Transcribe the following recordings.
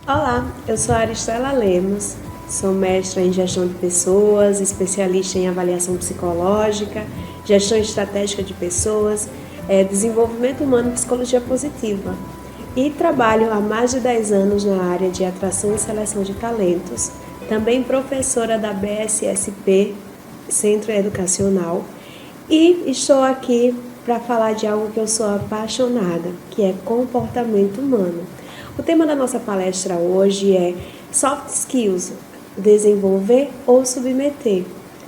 Olá, eu sou a Aristela Lemos, sou mestra em gestão de pessoas, especialista em avaliação psicológica, gestão estratégica de pessoas, desenvolvimento humano e psicologia positiva. E trabalho há mais de 10 anos na área de atração e seleção de talentos, também professora da BSSP, Centro Educacional, e estou aqui para falar de algo que eu sou apaixonada, que é comportamento humano. O tema da nossa palestra hoje é Soft Skills, desenvolver ou submeter.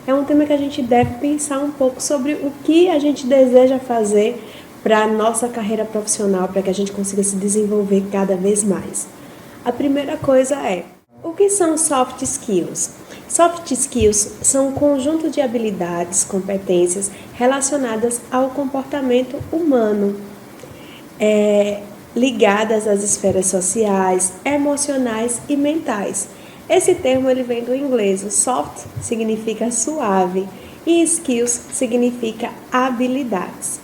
É um tema que a gente deve pensar um pouco sobre o que a gente deseja fazer para a nossa carreira profissional, para que a gente consiga se desenvolver cada vez mais. A primeira coisa é, o que são soft skills? Soft skills são um conjunto de habilidades, competências relacionadas ao comportamento humano, ligadas às esferas sociais, emocionais e mentais. Esse termo ele vem do inglês. O soft significa suave e skills significa habilidades.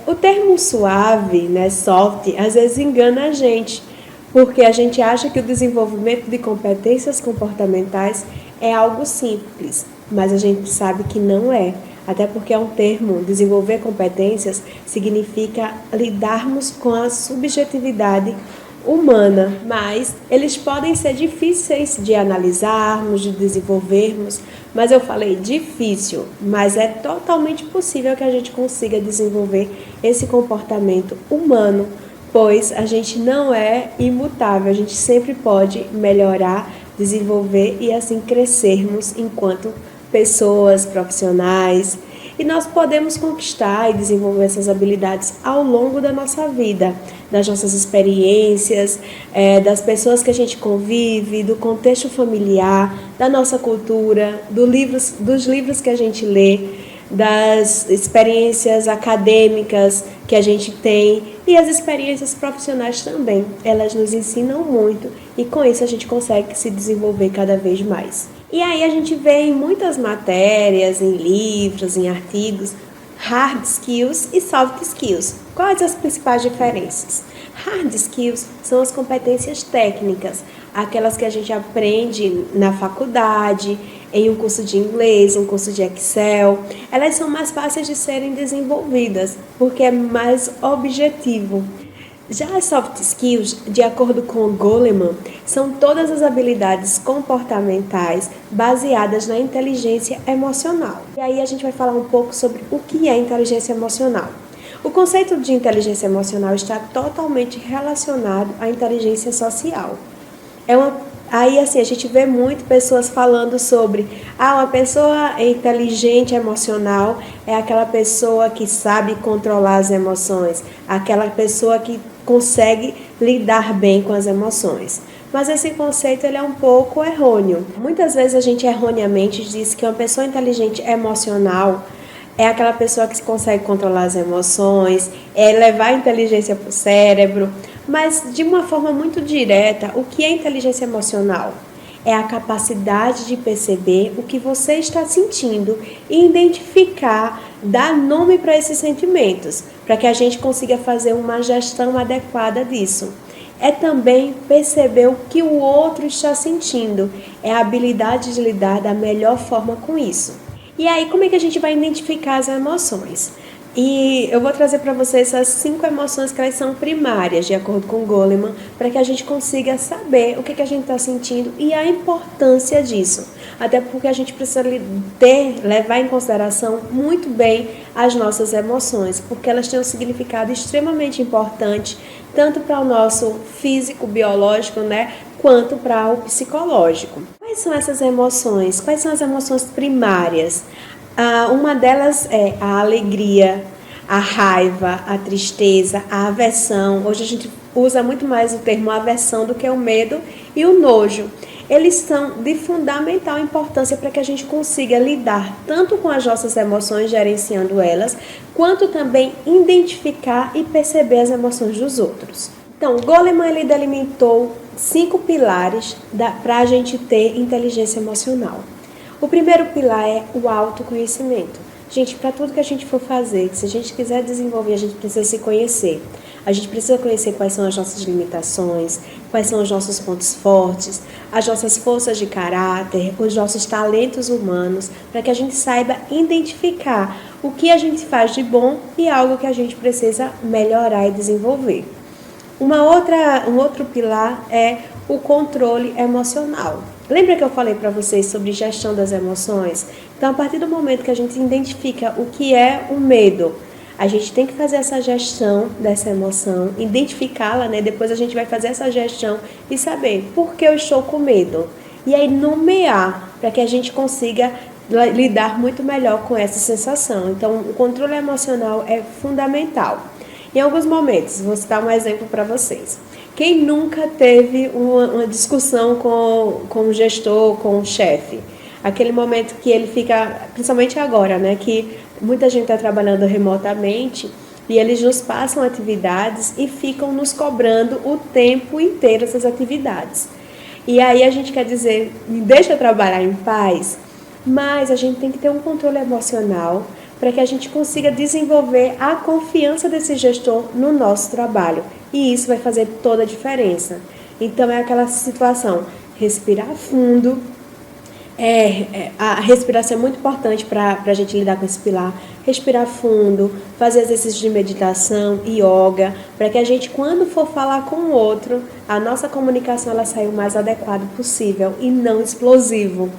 O termo suave, soft, às vezes engana a gente, porque a gente acha que o desenvolvimento de competências comportamentais é algo simples, mas a gente sabe que não é. Até porque é um termo, desenvolver competências, significa lidarmos com a subjetividade humana, mas eles podem ser difíceis de analisarmos, de desenvolvermos, mas eu falei difícil, mas é totalmente possível que a gente consiga desenvolver esse comportamento humano, pois a gente não é imutável, a gente sempre pode melhorar, desenvolver e assim crescermos enquanto pessoas, profissionais, e nós podemos conquistar e desenvolver essas habilidades ao longo da nossa vida, das nossas experiências, das pessoas que a gente convive, do contexto familiar, da nossa cultura, dos livros que a gente lê, das experiências acadêmicas que a gente tem e as experiências profissionais também. Elas nos ensinam muito e com isso a gente consegue se desenvolver cada vez mais. E aí a gente vê em muitas matérias, em livros, em artigos, hard skills e soft skills. Quais as principais diferenças? Hard skills são as competências técnicas, aquelas que a gente aprende na faculdade, em um curso de inglês, um curso de Excel. Elas são mais fáceis de serem desenvolvidas, porque é mais objetivo. Já as soft skills, de acordo com Goleman, são todas as habilidades comportamentais baseadas na inteligência emocional. E aí a gente vai falar um pouco sobre o que é inteligência emocional. O conceito de inteligência emocional está totalmente relacionado à inteligência social. Aí assim, a gente vê muito pessoas falando sobre uma pessoa inteligente emocional é aquela pessoa que sabe controlar as emoções, aquela pessoa que consegue lidar bem com as emoções. Mas esse conceito ele é um pouco errôneo. Muitas vezes a gente erroneamente diz que uma pessoa inteligente emocional é aquela pessoa que consegue controlar as emoções, levar a inteligência para o cérebro, mas de uma forma muito direta, o que é inteligência emocional? É a capacidade de perceber o que você está sentindo e identificar, dar nome para esses sentimentos, para que a gente consiga fazer uma gestão adequada disso. É também perceber o que o outro está sentindo, é a habilidade de lidar da melhor forma com isso. E aí, como é que a gente vai identificar as emoções? E eu vou trazer para vocês essas 5 emoções que elas são primárias, de acordo com Goleman, para que a gente consiga saber o que a gente está sentindo e a importância disso. Até porque a gente precisa levar em consideração muito bem as nossas emoções, porque elas têm um significado extremamente importante, tanto para o nosso físico, biológico, quanto para o psicológico. Quais são essas emoções? Quais são as emoções primárias? Uma delas é a alegria, a raiva, a tristeza, a aversão. Hoje a gente usa muito mais o termo aversão do que o medo e o nojo. Eles são de fundamental importância para que a gente consiga lidar tanto com as nossas emoções, gerenciando elas, quanto também identificar e perceber as emoções dos outros. Então, Goleman ele delimitou 5 pilares para a gente ter inteligência emocional. O primeiro pilar é o autoconhecimento. Gente, para tudo que a gente for fazer, se a gente quiser desenvolver, a gente precisa se conhecer. A gente precisa conhecer quais são as nossas limitações, quais são os nossos pontos fortes, as nossas forças de caráter, os nossos talentos humanos, para que a gente saiba identificar o que a gente faz de bom e algo que a gente precisa melhorar e desenvolver. Um outro pilar é o controle emocional. Lembra que eu falei para vocês sobre gestão das emoções? Então, a partir do momento que a gente identifica o que é o medo, a gente tem que fazer essa gestão dessa emoção, identificá-la, né? Depois a gente vai fazer essa gestão e saber por que eu estou com medo. E aí nomear, para que a gente consiga lidar muito melhor com essa sensação. Então, o controle emocional é fundamental. Em alguns momentos, vou citar um exemplo para vocês. Quem nunca teve uma discussão com o gestor, com o chefe? Aquele momento que ele fica, principalmente agora, né, que muita gente está trabalhando remotamente e eles nos passam atividades e ficam nos cobrando o tempo inteiro essas atividades. E aí a gente quer dizer, me deixa trabalhar em paz, mas a gente tem que ter um controle emocional para que a gente consiga desenvolver a confiança desse gestor no nosso trabalho. E isso vai fazer toda a diferença. Então é aquela situação, respirar fundo. A respiração é muito importante para a gente lidar com esse pilar. Respirar fundo, fazer exercícios de meditação, yoga, para que a gente, quando for falar com o outro, a nossa comunicação ela saia o mais adequada possível e não explosivo.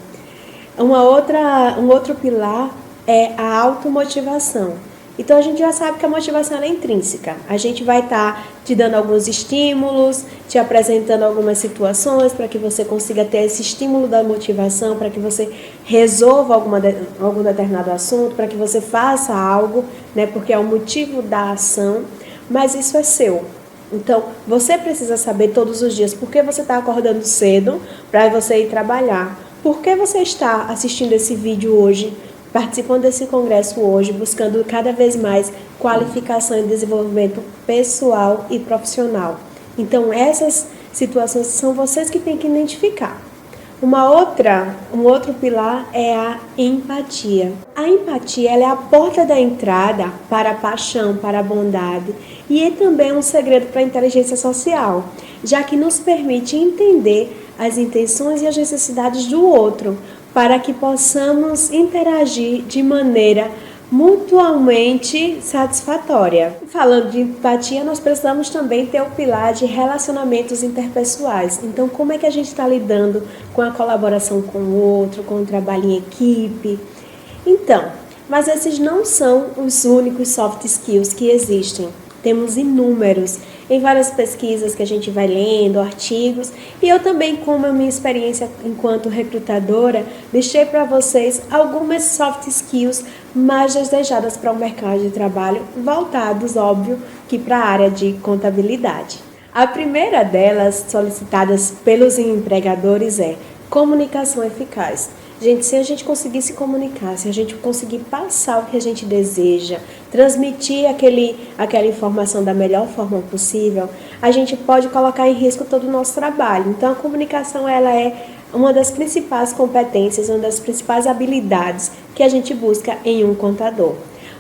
Um outro pilar é a automotivação. Então a gente já sabe que a motivação é intrínseca. A gente vai estar te dando alguns estímulos, te apresentando algumas situações para que você consiga ter esse estímulo da motivação, para que você resolva algum determinado assunto, para que você faça algo, né, porque é o motivo da ação, mas isso é seu. Então, você precisa saber todos os dias por que você está acordando cedo para você ir trabalhar. Por que você está assistindo esse vídeo hoje? Participando desse congresso hoje, buscando cada vez mais qualificação e desenvolvimento pessoal e profissional. Então, essas situações são vocês que têm que identificar. Um outro pilar é a empatia. A empatia ela é a porta da entrada para a paixão, para a bondade e é também um segredo para a inteligência social, já que nos permite entender as intenções e as necessidades do outro, para que possamos interagir de maneira mutuamente satisfatória. Falando de empatia, nós precisamos também ter o pilar de relacionamentos interpessoais. Então, como é que a gente está lidando com a colaboração com o outro, com o trabalho em equipe? Então, mas esses não são os únicos soft skills que existem. Temos inúmeros, em várias pesquisas que a gente vai lendo, artigos, e eu também, como a minha experiência enquanto recrutadora, deixei para vocês algumas soft skills mais desejadas para o mercado de trabalho, voltados, óbvio, que para a área de contabilidade. A primeira delas, solicitadas pelos empregadores, é comunicação eficaz. Gente, se a gente conseguir se comunicar, se a gente conseguir passar o que a gente deseja, transmitir aquela informação da melhor forma possível, a gente pode colocar em risco todo o nosso trabalho. Então, a comunicação ela é uma das principais competências, uma das principais habilidades que a gente busca em um contador.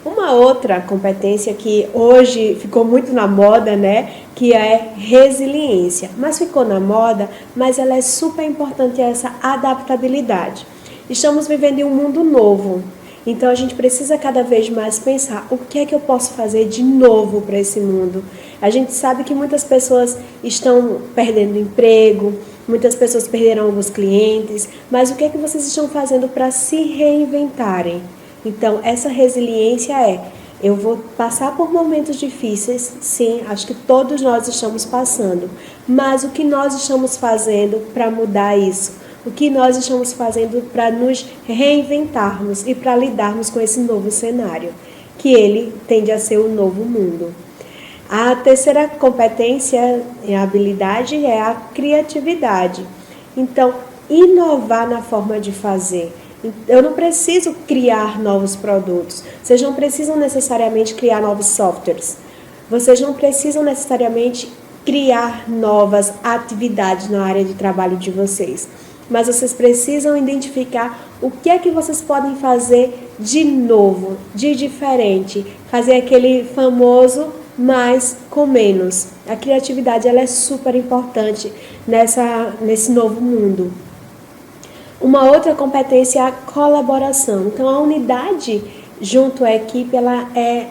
Uma outra competência que hoje ficou muito na moda, né, que é resiliência. Mas ficou na moda, mas ela é super importante, essa adaptabilidade. Estamos vivendo em um mundo novo, então a gente precisa cada vez mais pensar o que é que eu posso fazer de novo para esse mundo. A gente sabe que muitas pessoas estão perdendo emprego, muitas pessoas perderam alguns clientes, mas o que é que vocês estão fazendo para se reinventarem? Então, essa resiliência eu vou passar por momentos difíceis, sim, acho que todos nós estamos passando, mas o que nós estamos fazendo para mudar isso? O que nós estamos fazendo para nos reinventarmos e para lidarmos com esse novo cenário, que ele tende a ser o novo mundo. A terceira competência e habilidade é a criatividade. Então, inovar na forma de fazer. Eu não preciso criar novos produtos. Vocês não precisam necessariamente criar novos softwares. Vocês não precisam necessariamente criar novas atividades na área de trabalho de vocês. mas vocês precisam identificar o que é que vocês podem fazer de novo, de diferente, fazer aquele famoso mais com menos. A criatividade ela é super importante nesse novo mundo. Uma outra competência é a colaboração. Então, a unidade junto à equipe ela é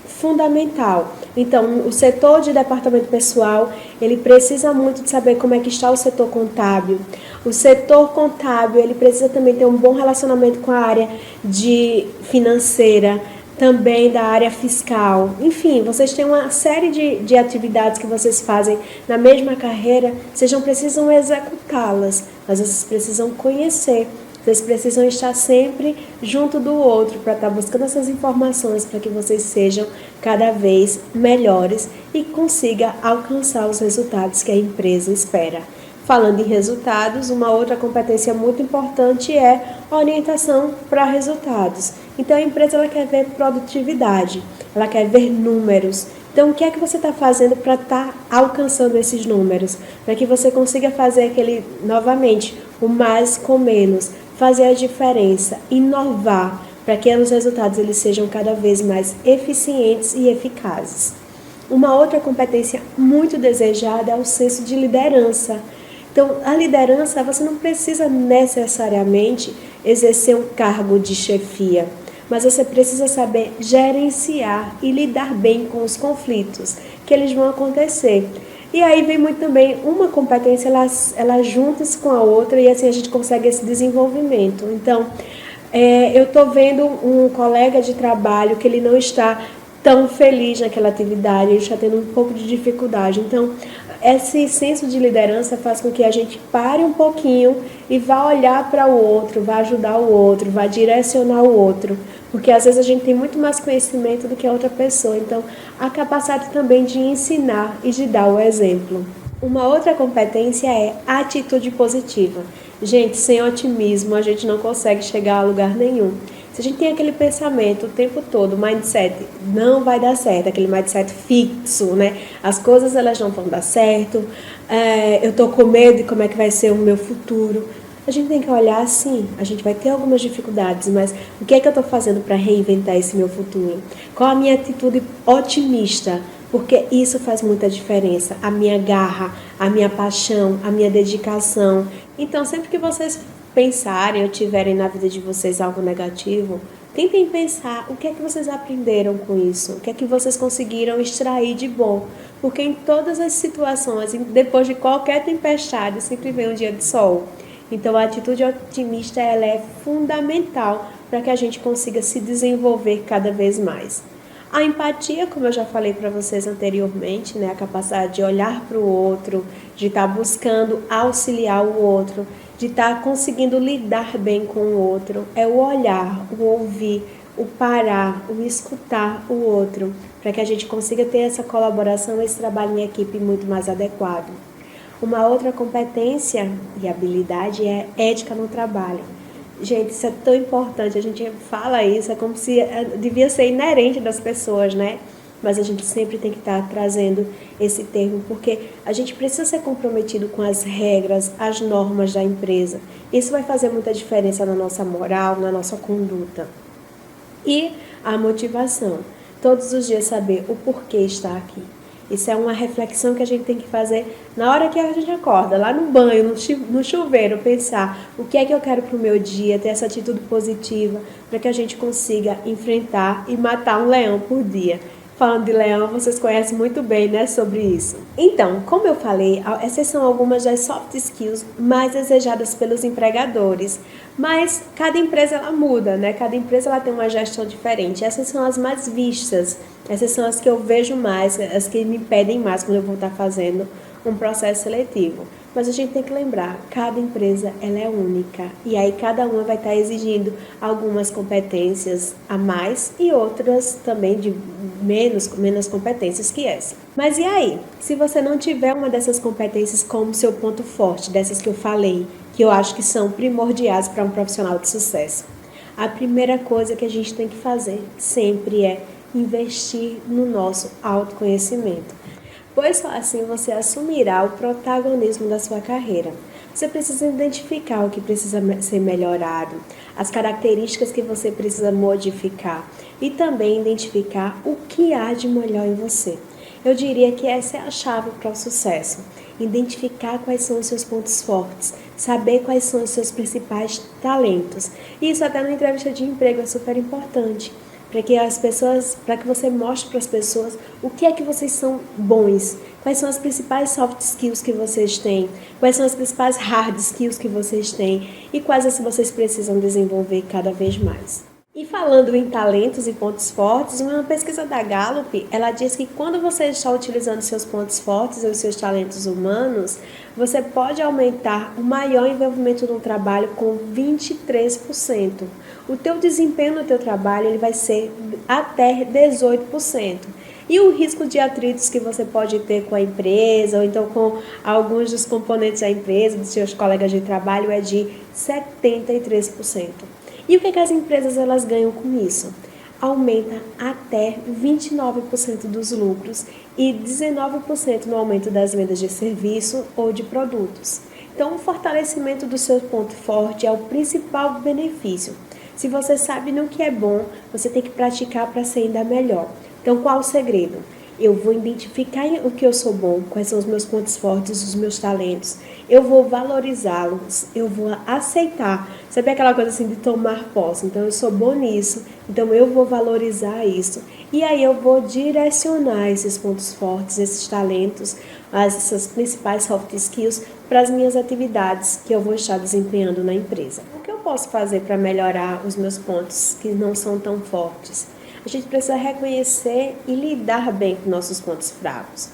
fundamental. Então, o setor de departamento pessoal, ele precisa muito de saber como é que está o setor contábil. O setor contábil, ele precisa também ter um bom relacionamento com a área de financeira, também da área fiscal. Enfim, vocês têm uma série de atividades que vocês fazem na mesma carreira, vocês não precisam executá-las, mas vocês precisam conhecer. Vocês precisam estar sempre junto do outro para estar buscando essas informações para que vocês sejam cada vez melhores e consigam alcançar os resultados que a empresa espera. Falando em resultados, uma outra competência muito importante é a orientação para resultados. Então, a empresa ela quer ver produtividade, ela quer ver números. Então, o que é que você está fazendo para estar alcançando esses números? Para que você consiga fazer novamente, o mais com menos, fazer a diferença, inovar, para que os resultados eles sejam cada vez mais eficientes e eficazes. Uma outra competência muito desejada é o senso de liderança. Então, a liderança, você não precisa necessariamente exercer um cargo de chefia, mas você precisa saber gerenciar e lidar bem com os conflitos, que eles vão acontecer. E aí vem muito também uma competência, ela junta-se com a outra e assim a gente consegue esse desenvolvimento. Então, eu estou vendo um colega de trabalho que ele não está tão feliz naquela atividade, ele está tendo um pouco de dificuldade. Então, esse senso de liderança faz com que a gente pare um pouquinho e vá olhar para o outro, vá ajudar o outro, vá direcionar o outro. Porque às vezes a gente tem muito mais conhecimento do que a outra pessoa. Então, a capacidade também de ensinar e de dar o exemplo. Uma outra competência é a atitude positiva. Gente, sem otimismo a gente não consegue chegar a lugar nenhum. Se a gente tem aquele pensamento o tempo todo, mindset, não vai dar certo, aquele mindset fixo, né? As coisas elas não vão dar certo, eu tô com medo de como é que vai ser o meu futuro. A gente tem que olhar assim, a gente vai ter algumas dificuldades, mas o que é que eu estou fazendo para reinventar esse meu futuro? Qual a minha atitude otimista? Porque isso faz muita diferença, a minha garra, a minha paixão, a minha dedicação. Então, sempre que vocês pensarem ou tiverem na vida de vocês algo negativo, tentem pensar o que é que vocês aprenderam com isso, o que é que vocês conseguiram extrair de bom. Porque em todas as situações, depois de qualquer tempestade, sempre vem um dia de sol. Então, a atitude otimista ela é fundamental para que a gente consiga se desenvolver cada vez mais. A empatia, como eu já falei para vocês anteriormente, né, a capacidade de olhar para o outro, de estar buscando auxiliar o outro, de estar conseguindo lidar bem com o outro, é o olhar, o ouvir, o parar, o escutar o outro, para que a gente consiga ter essa colaboração, esse trabalho em equipe muito mais adequado. Uma outra competência e habilidade é ética no trabalho. Gente, isso é tão importante, a gente fala isso, é como se devia ser inerente das pessoas, né? Mas a gente sempre tem que estar trazendo esse termo, porque a gente precisa ser comprometido com as regras, as normas da empresa. Isso vai fazer muita diferença na nossa moral, na nossa conduta. E a motivação. Todos os dias saber o porquê estar aqui. Isso é uma reflexão que a gente tem que fazer na hora que a gente acorda, lá no banho, no chuveiro, pensar o que é que eu quero para o meu dia, ter essa atitude positiva para que a gente consiga enfrentar e matar um leão por dia. Falando de leão, vocês conhecem muito bem, né, sobre isso. Então, como eu falei, essas são algumas das soft skills mais desejadas pelos empregadores. Mas cada empresa ela muda, né? Cada empresa ela tem uma gestão diferente. Essas são as mais vistas, essas são as que eu vejo mais, as que me pedem mais quando eu vou estar fazendo um processo seletivo. Mas a gente tem que lembrar, cada empresa ela é única e aí cada uma vai estar exigindo algumas competências a mais e outras também de menos competências que essa. Mas e aí? Se você não tiver uma dessas competências como seu ponto forte, dessas que eu falei, que eu acho que são primordiais para um profissional de sucesso, a primeira coisa que a gente tem que fazer sempre é investir no nosso autoconhecimento. Pois só assim você assumirá o protagonismo da sua carreira. Você precisa identificar o que precisa ser melhorado, as características que você precisa modificar e também identificar o que há de melhor em você. Eu diria que essa é a chave para o sucesso. Identificar quais são os seus pontos fortes, saber quais são os seus principais talentos. Isso até na entrevista de emprego é super importante, para que você mostre para as pessoas o que é que vocês são bons, quais são as principais soft skills que vocês têm, quais são as principais hard skills que vocês têm e quais as que vocês precisam desenvolver cada vez mais. E falando em talentos e pontos fortes, uma pesquisa da Gallup, ela diz que quando você está utilizando seus pontos fortes ou seus talentos humanos, você pode aumentar o maior envolvimento no trabalho com 23%. O teu desempenho no teu trabalho ele vai ser até 18%. E o risco de atritos que você pode ter com a empresa, ou então com alguns dos componentes da empresa, dos seus colegas de trabalho, é de 73%. E o que as empresas elas ganham com isso? Aumenta até 29% dos lucros e 19% no aumento das vendas de serviço ou de produtos. Então, o fortalecimento do seu ponto forte é o principal benefício. Se você sabe no que é bom, você tem que praticar para ser ainda melhor. Então, qual o segredo? Eu vou identificar o que eu sou bom, quais são os meus pontos fortes, os meus talentos. Eu vou valorizá-los, eu vou aceitar. Sabe aquela coisa assim de tomar posse? Então, eu sou bom nisso, então eu vou valorizar isso. E aí eu vou direcionar esses pontos fortes, esses talentos, essas principais soft skills para as minhas atividades que eu vou estar desempenhando na empresa. O que eu posso fazer para melhorar os meus pontos que não são tão fortes? A gente precisa reconhecer e lidar bem com nossos pontos fracos,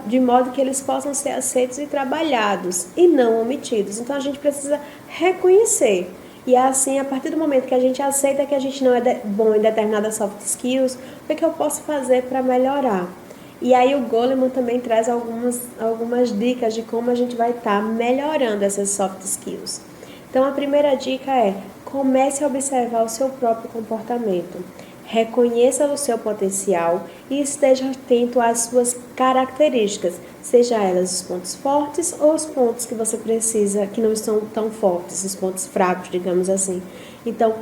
de modo que eles possam ser aceitos e trabalhados e não omitidos. Então a gente precisa reconhecer. E assim, a partir do momento que a gente aceita que a gente não é bom em determinadas soft skills, o que eu posso fazer para melhorar? E aí o Goleman também traz algumas dicas de como a gente vai estar melhorando essas soft skills. Então a primeira dica é: comece a observar o seu próprio comportamento. Reconheça o seu potencial e esteja atento às suas características, seja elas os pontos fortes ou os pontos que você precisa, que não estão tão fortes, os pontos fracos, digamos assim. Então,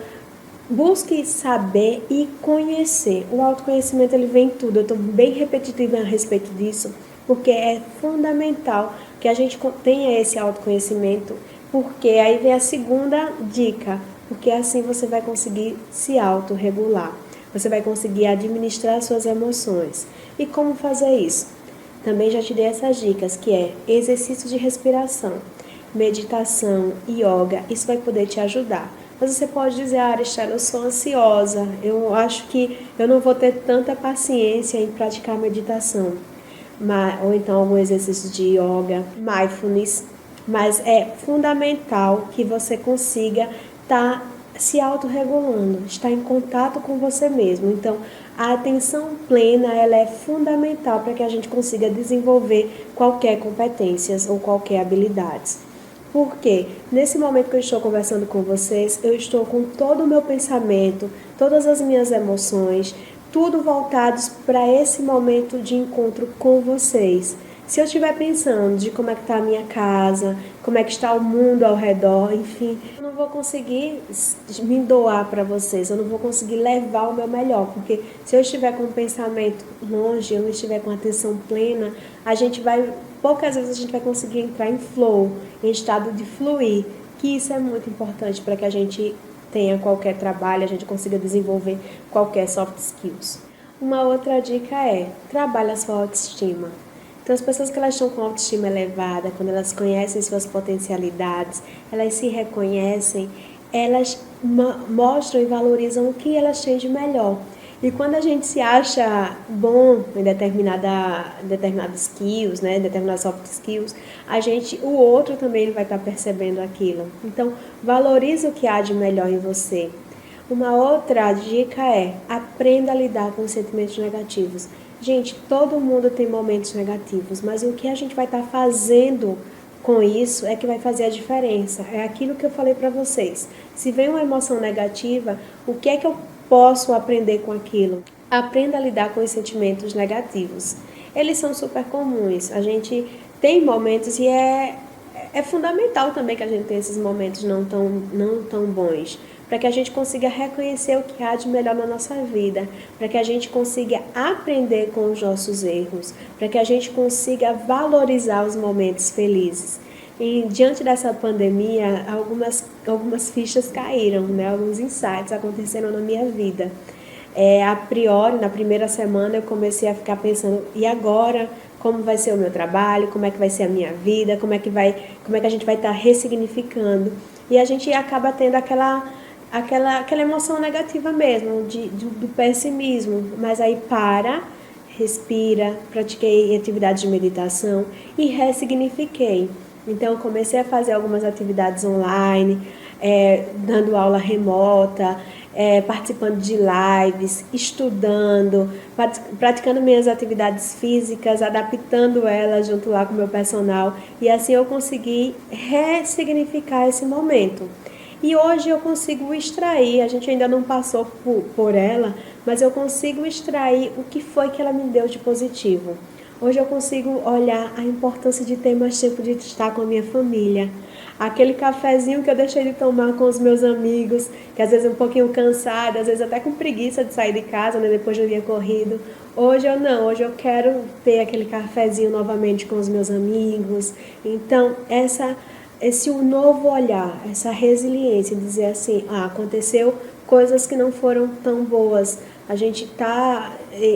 busque saber e conhecer. O autoconhecimento ele vem em tudo. Eu estou bem repetitiva a respeito disso, porque é fundamental que a gente tenha esse autoconhecimento, porque aí vem a segunda dica, porque assim você vai conseguir se autorregular. Você vai conseguir administrar suas emoções. E como fazer isso? Também já te dei essas dicas, que é exercício de respiração, meditação, yoga, isso vai poder te ajudar. Mas você pode dizer: Aristela, eu sou ansiosa, eu acho que eu não vou ter tanta paciência em praticar meditação. Ou então algum exercício de yoga, mindfulness. Mas é fundamental que você consiga estar se autorregulando, estar em contato com você mesmo. Então, a atenção plena ela é fundamental para que a gente consiga desenvolver qualquer competências ou qualquer habilidades. Porque nesse momento que eu estou conversando com vocês, eu estou com todo o meu pensamento, todas as minhas emoções, tudo voltados para esse momento de encontro com vocês. Se eu estiver pensando de como é que está a minha casa, como é que está o mundo ao redor, enfim, eu não vou conseguir me doar para vocês, eu não vou conseguir levar o meu melhor, porque se eu estiver com o pensamento longe, eu não estiver com a atenção plena, poucas vezes a gente vai conseguir entrar em flow, em estado de fluir, que isso é muito importante para que a gente tenha qualquer trabalho, a gente consiga desenvolver qualquer soft skills. Uma outra dica é: trabalhe a sua autoestima. Então, as pessoas que elas estão com autoestima elevada, quando elas conhecem suas potencialidades, elas se reconhecem, elas mostram e valorizam o que elas têm de melhor. E quando a gente se acha bom em determinadas skills, né, determinadas soft skills, o outro também ele vai estar percebendo aquilo. Então, valorize o que há de melhor em você. Uma outra dica é: aprenda a lidar com os sentimentos negativos. Gente, todo mundo tem momentos negativos, mas o que a gente vai estar fazendo com isso é que vai fazer a diferença. É aquilo que eu falei para vocês. Se vem uma emoção negativa, o que é que eu posso aprender com aquilo? Aprenda a lidar com os sentimentos negativos. Eles são super comuns. A gente tem momentos e é É fundamental também que a gente tenha esses momentos não tão bons, para que a gente consiga reconhecer o que há de melhor na nossa vida, para que a gente consiga aprender com os nossos erros, para que a gente consiga valorizar os momentos felizes. E diante dessa pandemia, algumas fichas caíram, né? Alguns insights aconteceram na minha vida. A priori, na primeira semana, eu comecei a ficar pensando, e agora? Como vai ser o meu trabalho? Como é que vai ser a minha vida? Como é que a gente vai estar ressignificando? E a gente acaba tendo aquela emoção negativa mesmo, do pessimismo. Mas aí respira, pratiquei atividades de meditação e ressignifiquei. Então, comecei a fazer algumas atividades online, dando aula remota, participando de lives, estudando, praticando minhas atividades físicas, adaptando elas junto lá com o meu personal. E assim eu consegui ressignificar esse momento. E hoje eu consigo extrair, a gente ainda não passou por ela, mas eu consigo extrair o que foi que ela me deu de positivo. Hoje eu consigo olhar a importância de ter mais tempo de estar com a minha família. Aquele cafezinho que eu deixei de tomar com os meus amigos, que às vezes é um pouquinho cansada, às vezes até com preguiça de sair de casa, né, depois do dia corrido. Hoje eu não, hoje eu quero ter aquele cafezinho novamente com os meus amigos. Então, esse novo olhar, essa resiliência, dizer assim, aconteceu coisas que não foram tão boas. A gente está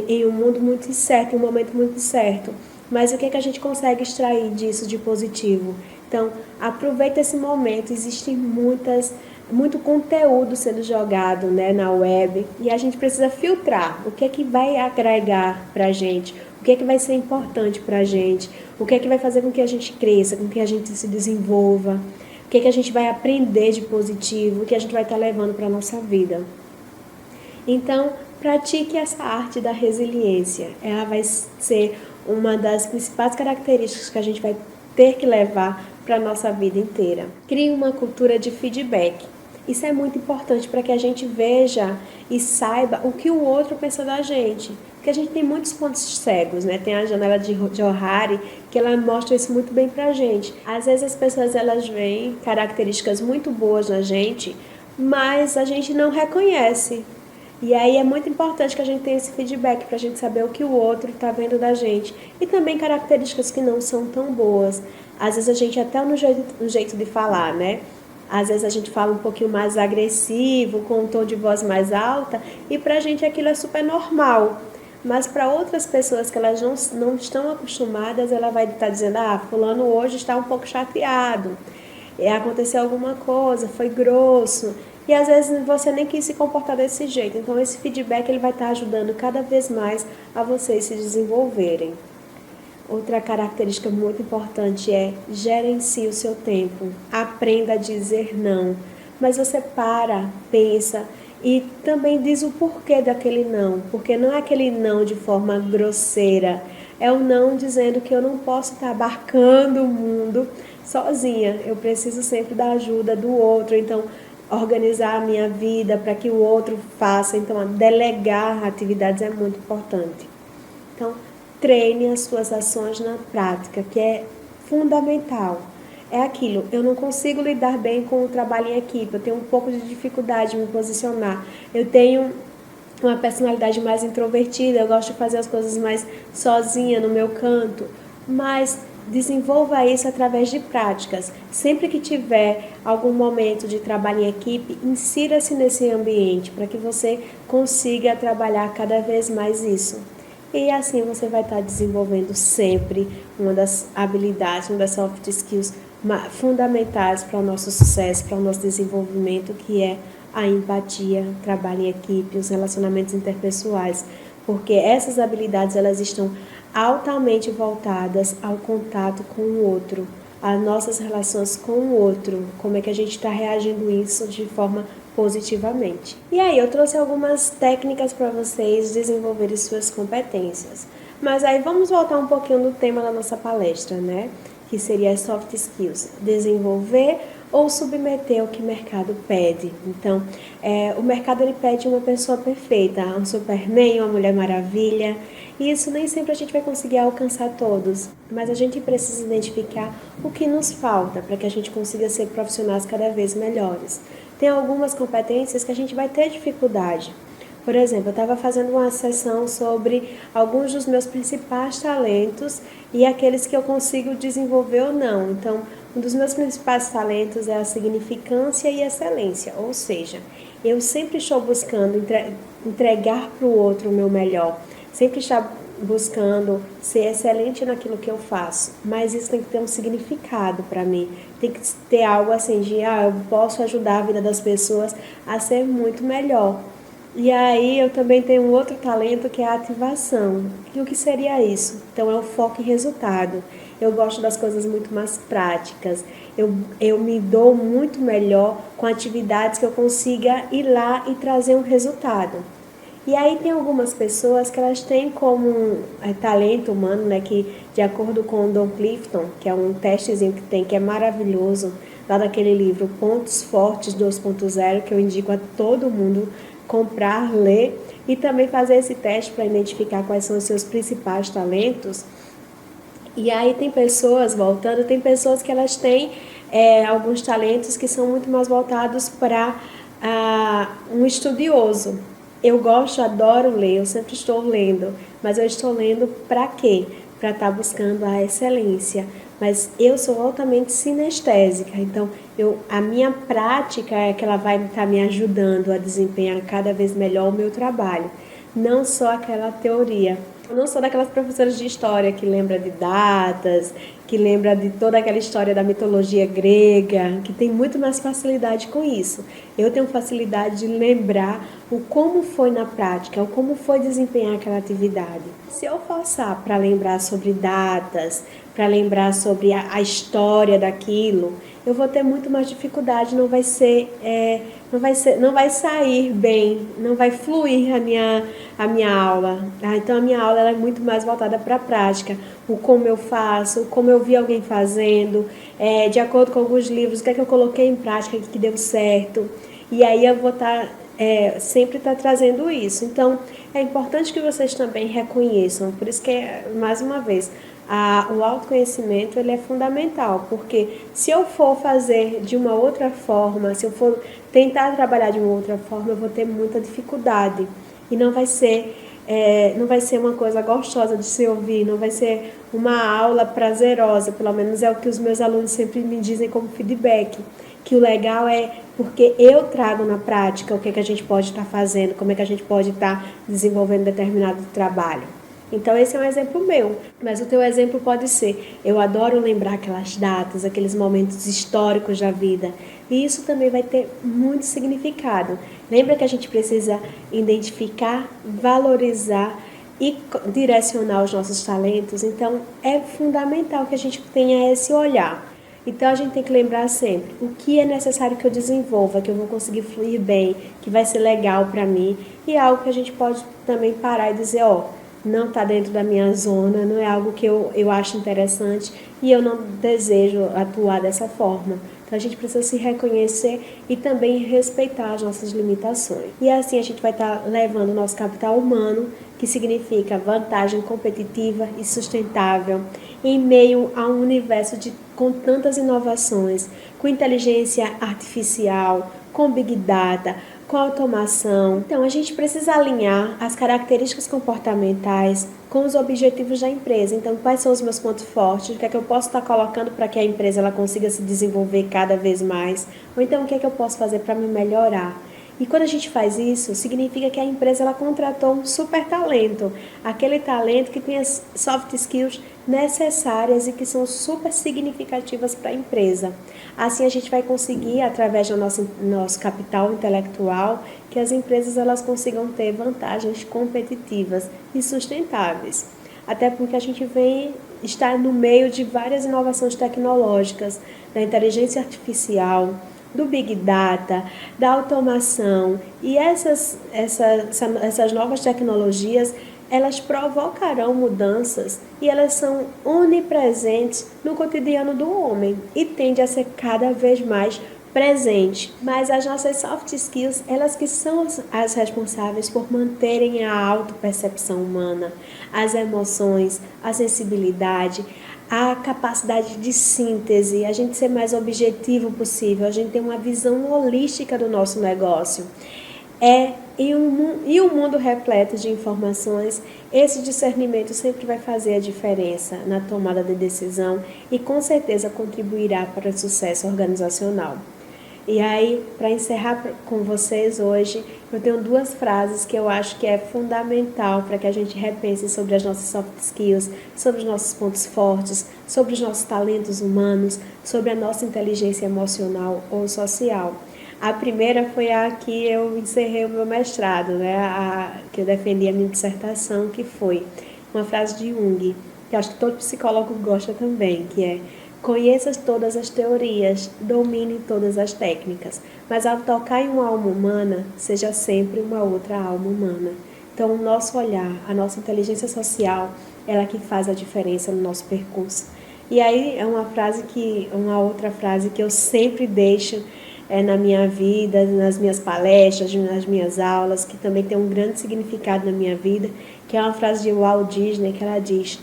em um mundo muito incerto, em um momento muito incerto. Mas o que a gente consegue extrair disso de positivo? Então, aproveita esse momento. Existe muito conteúdo sendo jogado, né, na web, e a gente precisa filtrar o que vai agregar para a gente, o que vai ser importante para a gente, o que vai fazer com que a gente cresça, com que a gente se desenvolva, o que a gente vai aprender de positivo, o que a gente vai estar levando para a nossa vida. Então, pratique essa arte da resiliência. Ela vai ser uma das principais características que a gente vai ter que levar para a nossa vida inteira. Crie uma cultura de feedback. Isso é muito importante para que a gente veja e saiba o que o outro pensa da gente. Porque a gente tem muitos pontos cegos, né? Tem a janela de Johari, que ela mostra isso muito bem pra gente. Às vezes as pessoas elas veem características muito boas na gente, mas a gente não reconhece. E aí é muito importante que a gente tenha esse feedback para a gente saber o que o outro está vendo da gente. E também características que não são tão boas. Às vezes a gente até no jeito de falar, né? Às vezes a gente fala um pouquinho mais agressivo, com um tom de voz mais alta, e pra gente aquilo é super normal. Mas para outras pessoas que elas não estão acostumadas, ela vai estar dizendo, fulano hoje está um pouco chateado, aconteceu alguma coisa, foi grosso. E às vezes você nem quis se comportar desse jeito. Então esse feedback ele vai estar ajudando cada vez mais a vocês se desenvolverem. Outra característica muito importante é gerencie o seu tempo. Aprenda a dizer não. Mas você pensa e também diz o porquê daquele não. Porque não é aquele não de forma grosseira. É o não dizendo que eu não posso estar abarcando o mundo sozinha. Eu preciso sempre da ajuda do outro. Então, organizar a minha vida para que o outro faça. Então, delegar atividades é muito importante. Então, treine as suas ações na prática, que é fundamental. É aquilo, eu não consigo lidar bem com o trabalho em equipe, eu tenho um pouco de dificuldade de me posicionar, eu tenho uma personalidade mais introvertida, eu gosto de fazer as coisas mais sozinha no meu canto, mas desenvolva isso através de práticas. Sempre que tiver algum momento de trabalho em equipe, insira-se nesse ambiente para que você consiga trabalhar cada vez mais isso. E assim você vai estar desenvolvendo sempre uma das habilidades, uma das soft skills fundamentais para o nosso sucesso, para o nosso desenvolvimento, que é a empatia, trabalho em equipe, os relacionamentos interpessoais. Porque essas habilidades elas estão altamente voltadas ao contato com o outro, às nossas relações com o outro, como é que a gente está reagindo isso de forma positivamente. E aí eu trouxe algumas técnicas para vocês desenvolverem suas competências. Mas aí vamos voltar um pouquinho no tema da nossa palestra, né? Que seria as soft skills. Desenvolver ou submeter ao que o mercado pede. Então, o mercado ele pede uma pessoa perfeita, um Superman, uma Mulher Maravilha, e isso nem sempre a gente vai conseguir alcançar todos, mas a gente precisa identificar o que nos falta para que a gente consiga ser profissionais cada vez melhores. Tem algumas competências que a gente vai ter dificuldade. Por exemplo, eu estava fazendo uma sessão sobre alguns dos meus principais talentos e aqueles que eu consigo desenvolver ou não. Então, um dos meus principais talentos é a significância e excelência, ou seja, eu sempre estou buscando entregar para o outro o meu melhor, sempre estou buscando ser excelente naquilo que eu faço, mas isso tem que ter um significado para mim, tem que ter algo assim de, eu posso ajudar a vida das pessoas a ser muito melhor. E aí eu também tenho um outro talento que é a ativação. E o que seria isso? Então é o foco em resultado. Eu gosto das coisas muito mais práticas. Eu me dou muito melhor com atividades que eu consiga ir lá e trazer um resultado. E aí tem algumas pessoas que elas têm como talento humano, né, que de acordo com o Don Clifton, que é um testezinho que tem, que é maravilhoso, lá daquele livro Pontos Fortes 2.0, que eu indico a todo mundo comprar, ler e também fazer esse teste para identificar quais são os seus principais talentos. E aí tem pessoas, voltando, tem pessoas que elas têm alguns talentos que são muito mais voltados para um estudioso. Eu gosto, adoro ler, eu sempre estou lendo, mas eu estou lendo para quê? Para estar buscando a excelência. Mas eu sou altamente sinestésica, então a minha prática é que ela vai estar me ajudando a desempenhar cada vez melhor o meu trabalho, não só aquela teoria. Eu não sou daquelas professoras de história que lembra de datas, que lembra de toda aquela história da mitologia grega, que tem muito mais facilidade com isso. Eu tenho facilidade de lembrar o como foi na prática, o como foi desempenhar aquela atividade. Se eu forçar para lembrar sobre datas, para lembrar sobre a história daquilo, eu vou ter muito mais dificuldade, não vai sair bem, não vai fluir a minha aula. Então a minha aula ela é muito mais voltada para a prática, o como eu faço, o como eu vi alguém fazendo, de acordo com alguns livros, o que é que eu coloquei em prática que deu certo. E aí eu vou estar sempre trazendo isso. Então é importante que vocês também reconheçam, por isso que mais uma vez, o autoconhecimento ele é fundamental, porque se eu for fazer de uma outra forma, se eu for tentar trabalhar de uma outra forma, eu vou ter muita dificuldade e não vai ser uma coisa gostosa de se ouvir, não vai ser uma aula prazerosa, pelo menos é o que os meus alunos sempre me dizem como feedback, que o legal é porque eu trago na prática o que a gente pode estar fazendo, como é que a gente pode estar desenvolvendo determinado trabalho. Então esse é um exemplo meu, mas o teu exemplo pode ser, eu adoro lembrar aquelas datas, aqueles momentos históricos da vida, e isso também vai ter muito significado. Lembra que a gente precisa identificar, valorizar e direcionar os nossos talentos, então é fundamental que a gente tenha esse olhar. Então a gente tem que lembrar sempre o que é necessário que eu desenvolva, que eu vou conseguir fluir bem, que vai ser legal para mim, e é algo que a gente pode também parar e dizer, não está dentro da minha zona, não é algo que eu acho interessante e eu não desejo atuar dessa forma. Então a gente precisa se reconhecer e também respeitar as nossas limitações. E assim a gente vai estar levando o nosso capital humano, que significa vantagem competitiva e sustentável, em meio a um universo com tantas inovações, com inteligência artificial, com Big Data, com automação. Então, a gente precisa alinhar as características comportamentais com os objetivos da empresa. Então, quais são os meus pontos fortes? O que é que eu posso estar colocando para que a empresa ela consiga se desenvolver cada vez mais? Ou então, o que é que eu posso fazer para me melhorar? E quando a gente faz isso, significa que a empresa ela contratou um super talento, aquele talento que tem as soft skills necessárias e que são super significativas para a empresa. Assim a gente vai conseguir, através do nosso capital intelectual, que as empresas elas consigam ter vantagens competitivas e sustentáveis. Até porque a gente vem estar no meio de várias inovações tecnológicas, da inteligência artificial, do Big Data, da automação, e essas novas tecnologias, elas provocarão mudanças e elas são onipresentes no cotidiano do homem e tende a ser cada vez mais presente. Mas as nossas soft skills, elas que são as responsáveis por manterem a autopercepção humana, as emoções, a sensibilidade, a capacidade de síntese, a gente ser mais objetivo possível, a gente ter uma visão holística do nosso negócio. E um mundo repleto de informações, esse discernimento sempre vai fazer a diferença na tomada de decisão e com certeza contribuirá para o sucesso organizacional. E aí, para encerrar com vocês hoje, eu tenho 2 frases que eu acho que é fundamental para que a gente repense sobre as nossas soft skills, sobre os nossos pontos fortes, sobre os nossos talentos humanos, sobre a nossa inteligência emocional ou social. A primeira foi a que eu encerrei o meu mestrado, né? Que eu defendi a minha dissertação, que foi uma frase de Jung, que eu acho que todo psicólogo gosta também, que é: conheça todas as teorias, domine todas as técnicas, mas ao tocar em uma alma humana, seja sempre uma outra alma humana. Então, o nosso olhar, a nossa inteligência social, ela que faz a diferença no nosso percurso. E aí é uma outra frase que eu sempre deixo na minha vida, nas minhas palestras, nas minhas aulas, que também tem um grande significado na minha vida, que é uma frase de Walt Disney, que ela diz: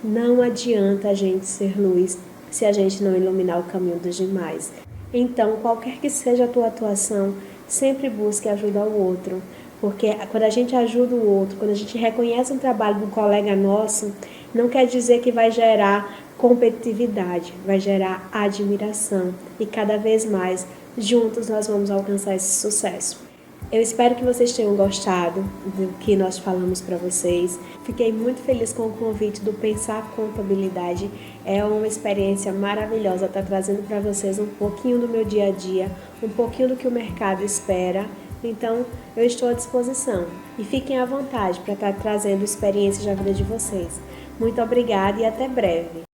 não adianta a gente ser luz se a gente não iluminar o caminho dos demais. Então, qualquer que seja a tua atuação, sempre busque ajudar o outro, porque quando a gente ajuda o outro, quando a gente reconhece um trabalho de um colega nosso, não quer dizer que vai gerar competitividade, vai gerar admiração e cada vez mais juntos nós vamos alcançar esse sucesso. Eu espero que vocês tenham gostado do que nós falamos para vocês. Fiquei muito feliz com o convite do Pensar Contabilidade. É uma experiência maravilhosa estar trazendo para vocês um pouquinho do meu dia a dia, um pouquinho do que o mercado espera. Então, eu estou à disposição e fiquem à vontade para estar trazendo experiências da vida de vocês. Muito obrigada e até breve.